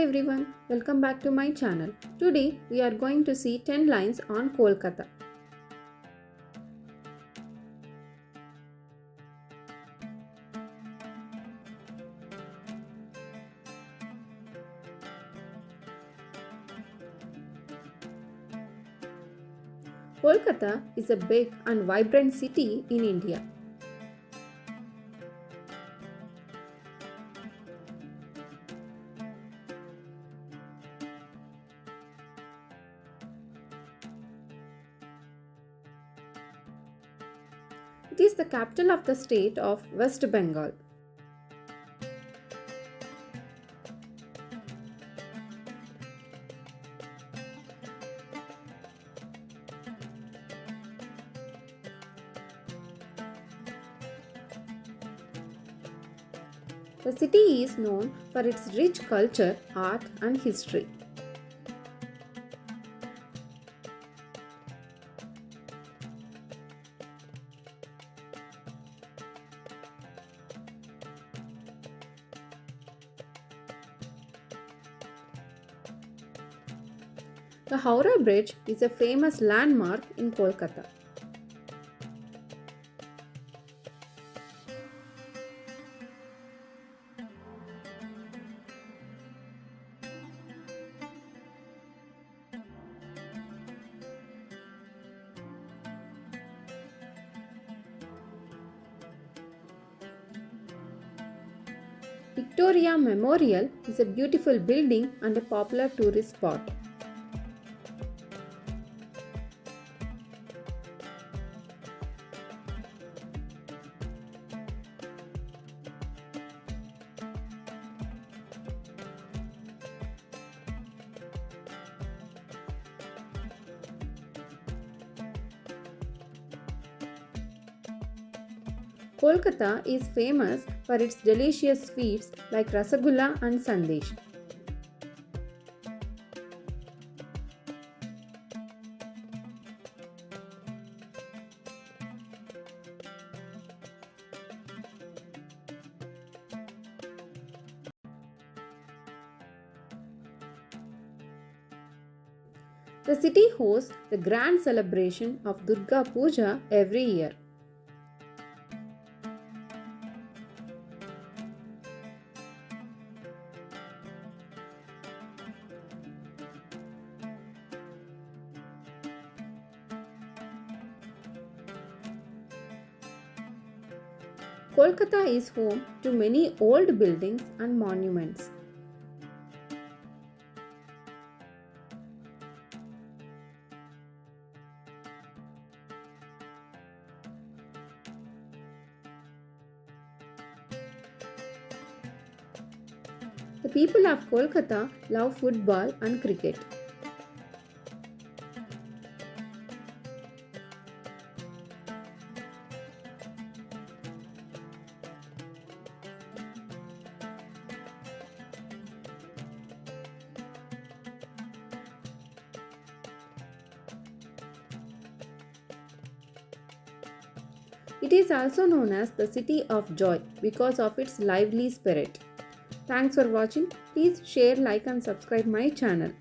everyone, welcome back to my channel. Today we are going to see 10 lines on Kolkata. Kolkata is a big and vibrant city in India. It is the capital of the state of West Bengal. The city is known for its rich culture, art, and history. The Howrah Bridge is a famous landmark in Kolkata. Victoria Memorial is a beautiful building and a popular tourist spot. Kolkata is famous for its delicious sweets like rasagulla and sandesh. The city hosts the grand celebration of Durga Puja every year. Kolkata is home to many old buildings and monuments. The people of Kolkata love football and cricket. It is also known as the City of Joy because of its lively spirit. Thanks for watching. Please share, like and subscribe my channel.